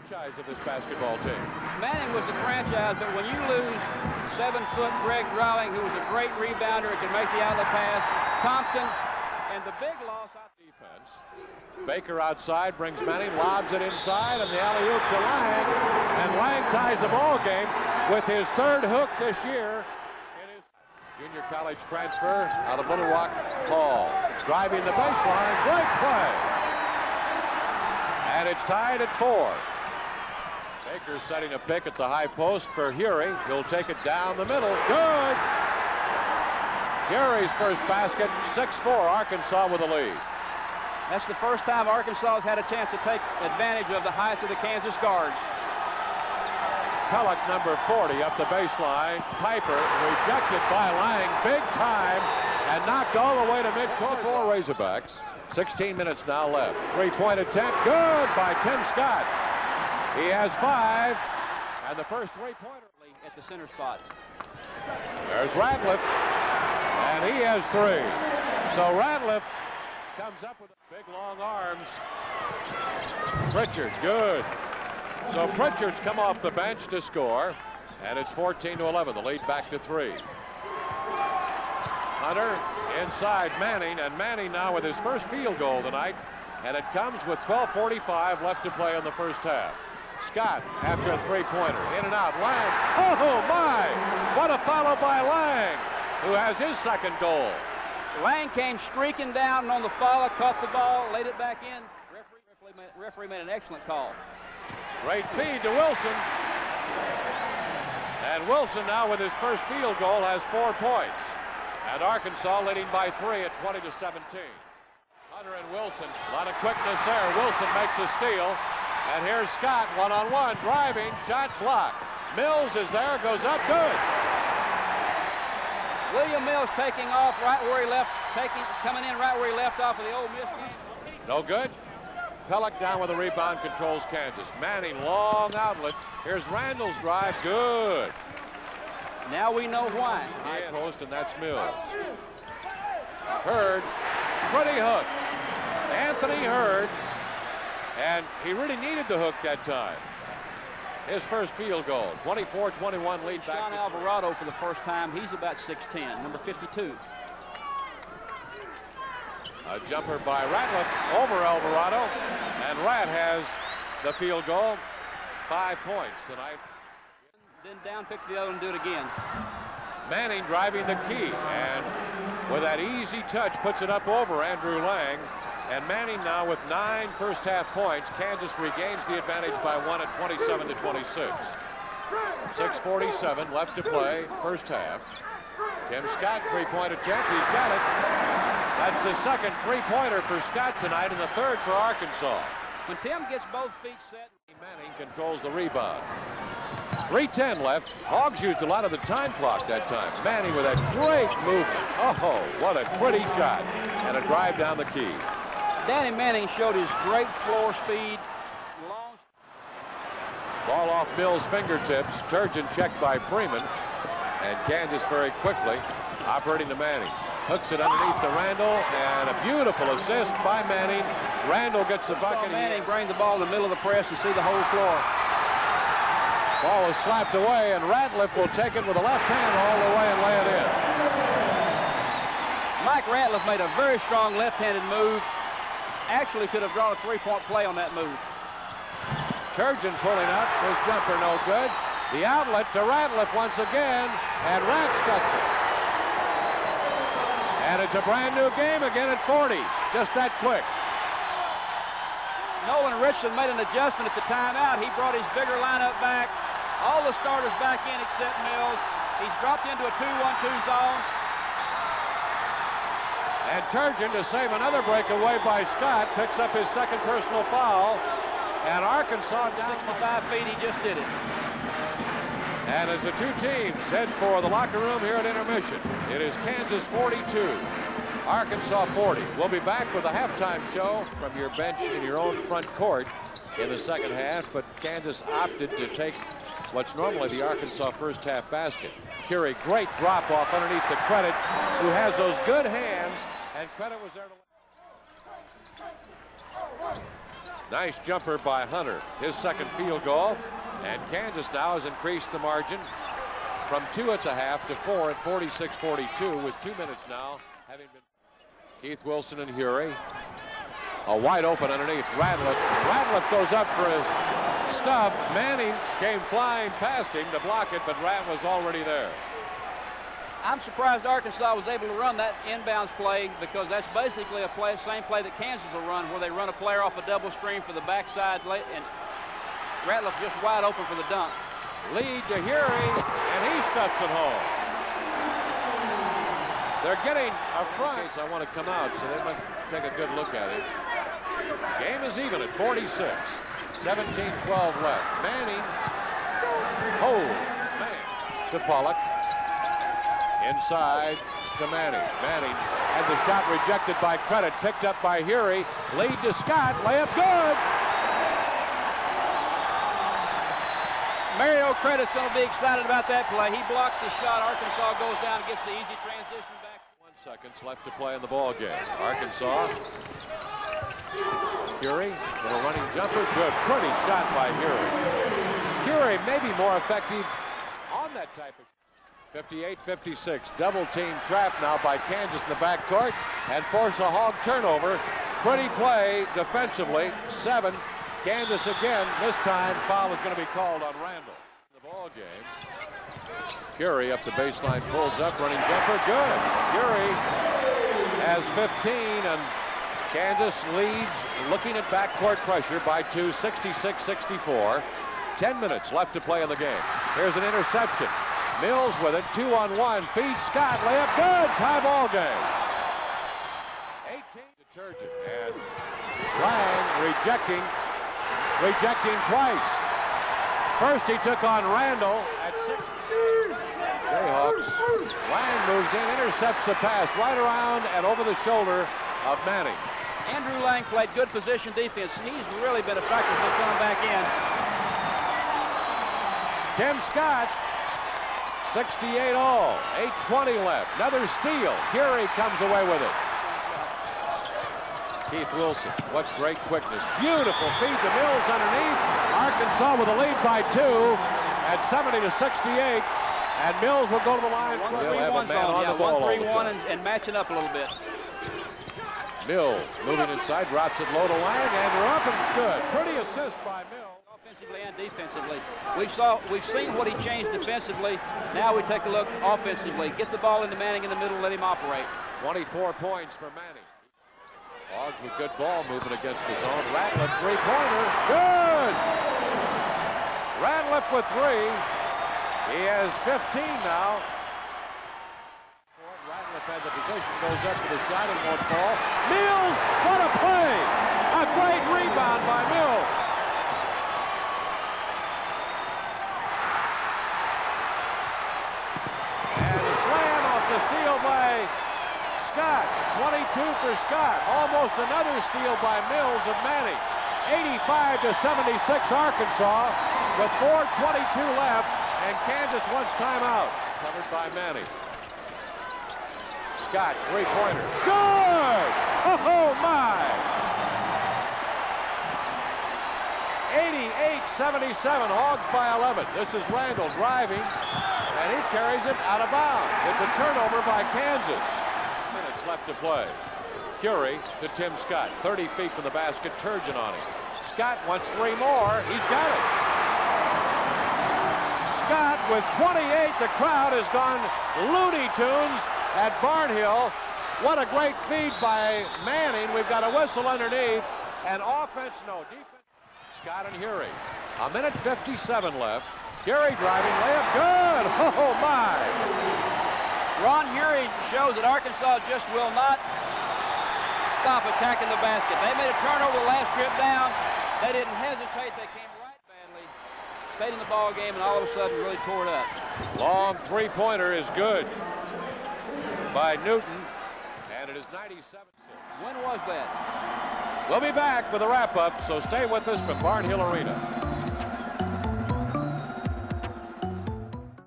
franchise of this basketball team. Manning was the franchise, but when you lose 7-foot Greg Drawing, who was a great rebounder and can make the outlet pass, Thompson, and the big loss out defense. Baker outside, brings Manning, lobs it inside, and the alley-oop to Lang. And Lang ties the ball game with his third hook this year. In his junior college transfer out of Little Rock, Hall. Driving the baseline, great play. And it's tied at 4. Baker's setting a pick at the high post for Hury. He'll take it down the middle. Good! Hury's first basket, 6-4, Arkansas with the lead. That's the first time Arkansas has had a chance to take advantage of the height of the Kansas guards. Pellick, number 40, up the baseline. Piper rejected by Lang big time and knocked all the way to midcourt for Razorbacks. 16 minutes now left. Three-point attempt, good by Tim Scott. He has 5, and the first three-pointer at the center spot. There's Ratliff, and he has 3. So Ratliff comes up with big long arms. Pritchard, good. So Pritchard's come off the bench to score, and it's 14-11. The lead back to 3. Hunter inside Manning, and Manning now with his first field goal tonight, and it comes with 12:45 left to play in the first half. Scott after a three-pointer, in and out. Lang, oh my! What a follow by Lang, who has his second goal. Lang came streaking down on the follow, caught the ball, laid it back in. Referee made an excellent call. Great feed to Wilson. And Wilson now with his first field goal has 4 points. And Arkansas leading by 3 at 20-17. Hunter and Wilson, a lot of quickness there. Wilson makes a steal. And here's Scott, one-on-one, driving, shot blocked. Mills is there, goes up, good. William Mills taking off right where he left, coming in right where he left off of the Ole Miss game. No good. Pellick down with the rebound, controls Kansas. Manning, long outlet. Here's Randall's drive, good. Now we know why. High post, and that's Mills. Hurd, pretty hook. Anthony Hurd, and he really needed the hook that time. His first field goal, 24-21 lead back. Sean Alvarado for the first time. He's about 6'10", number 52. A jumper by Ratliff over Alvarado, and Rat has the field goal. 5 points tonight. Then down, pick the other and do it again. Manning driving the key, and with that easy touch puts it up over Andrew Lang. And Manning now with 9 first-half points. Kansas regains the advantage by 1 at 27-26. 6:47 left to play, first half. Tim Scott, three-point attempt. He's got it. That's the second three-pointer for Scott tonight, and the third for Arkansas. When Tim gets both feet set, Manning controls the rebound. 3:10 left. Hogs used a lot of the time clock that time. Manning with a great movement. Oh, what a pretty shot. And a drive down the key. Danny Manning showed his great floor speed. Ball off Mills' fingertips. Turgeon checked by Freeman. And Kansas very quickly operating to Manning. Hooks it underneath to Randall, and a beautiful assist by Manning. Randall gets the bucket. Manning bring the ball in the middle of the press and see the whole floor. Ball is slapped away, and Ratliff will take it with the left hand all the way and lay it in. Mike Ratliff made a very strong left-handed move. Actually could have drawn a three-point play on that move. Turgeon pulling up, his jumper no good. The outlet to Ratliff once again, and Rat cuts it. And it's a brand new game again at 40. Just that quick. Nolan Richardson made an adjustment at the timeout. He brought his bigger lineup back. All the starters back in except Mills. He's dropped into a 2-1-2 zone. And Turgeon, to save another breakaway by Scott, picks up his second personal foul. And Arkansas down 65 feet, he just did it. And as the two teams head for the locker room here at intermission, it is Kansas 42, Arkansas 40. We'll be back with a halftime show from your bench in your own front court in the second half, but Kansas opted to take what's normally the Arkansas first half basket. Curie, great drop off underneath the Credit, who has those good hands, and Credit was there to Nice jumper by Hunter, his second field goal. And Kansas now has increased the margin from 2 at the half to 4 at 46-42 with 2 minutes now having been. Keith Wilson and Hury. A wide open underneath. Radliff goes up for his stuff. Manning came flying past him to block it, but Rat was already there. I'm surprised Arkansas was able to run that inbounds play, because that's basically a play, same play that Kansas will run, where they run a player off a double screen for the backside, and Ratliff just wide open for the dunk. Lead to Hury, and he stuffs it home. They're getting a front. I want to come out, so they might take a good look at it. Game is even at 46. 17-12 left. Manning. Oh, man. To Pollock. Inside to Manning. Manning had the shot rejected by Credit. Picked up by Hury. Lead to Scott. Layup good. Mario Credit's going to be excited about that play. He blocks the shot. Arkansas goes down and gets the easy transition back. 1 second left to play in the ball game. Arkansas. Hury, little running jumper. Good. Pretty shot by Hury. Hury may be more effective on that type of. 58-56. Double team trap now by Kansas in the backcourt and force a Hog turnover. Pretty play defensively. 7. Kansas again. This time foul is going to be called on Randall. The ball game. Hury up the baseline, pulls up, running jumper, good. Hury has 15, and Kansas leads, looking at backcourt pressure by 2, 66-64. 10 minutes left to play in the game. Here's an interception. Mills with it, 2-on-1, feeds Scott, layup good, tie ball game. 18 detergent, and Lang rejecting twice. First he took on Randall at 6. Jayhawks. Lang moves in, intercepts the pass right around and over the shoulder of Manning. Andrew Lang played good position defense. He's really been effective since coming back in. Tim Scott, 68 all, 8:20 left. Another steal. Hury comes away with it. Keith Wilson, what great quickness. Beautiful feed to Mills underneath. Arkansas with a lead by 2 at 70-68. And Mills will go to the line. They'll have a man on the ball. 1-3-1 and matching up a little bit. Mills moving inside, drops it low to Lang, and they're up, and it's good. Pretty assist by Mills. Offensively and defensively. We've seen what he changed defensively. Now we take a look offensively. Get the ball into Manning in the middle, let him operate. 24 points for Manning. Hogs with good ball movement against the zone. Ratliff, three-pointer. Good! Ratliff with 3. He has 15 now. Ratliff has the position, goes up to the side and won't fall. Mills, what a play! A great rebound by Mills. And a slam off the steal by Scott. 22 for Scott. Almost another steal by Mills of Manning. 85-76 Arkansas with 4:22 left, and Kansas wants timeout. Covered by Manning. Scott, three-pointer. Good! Oh my! 88-77, Hogs by 11. This is Randall driving, and he carries it out of bounds. It's a turnover by Kansas. Minutes left to play. Hury to Tim Scott, 30 feet from the basket, Turgeon on him. Scott wants 3 more. He's got it. Scott with 28. The crowd has gone Looney Tunes at Barnhill. What a great feed by Manning. We've got a whistle underneath, and offense, no defense. Scott and Hury. 1:57 left. Hury driving, layup good. Oh my! Ron Hury shows that Arkansas just will not stop attacking the basket. They made a turnover the last trip down. They didn't hesitate. They came right badly, stayed in the ball game, and all of a sudden really tore it up. Long three-pointer is good by Newton, and it is 97-6. When was that? We'll be back with a wrap-up, so stay with us from Barnhill Arena.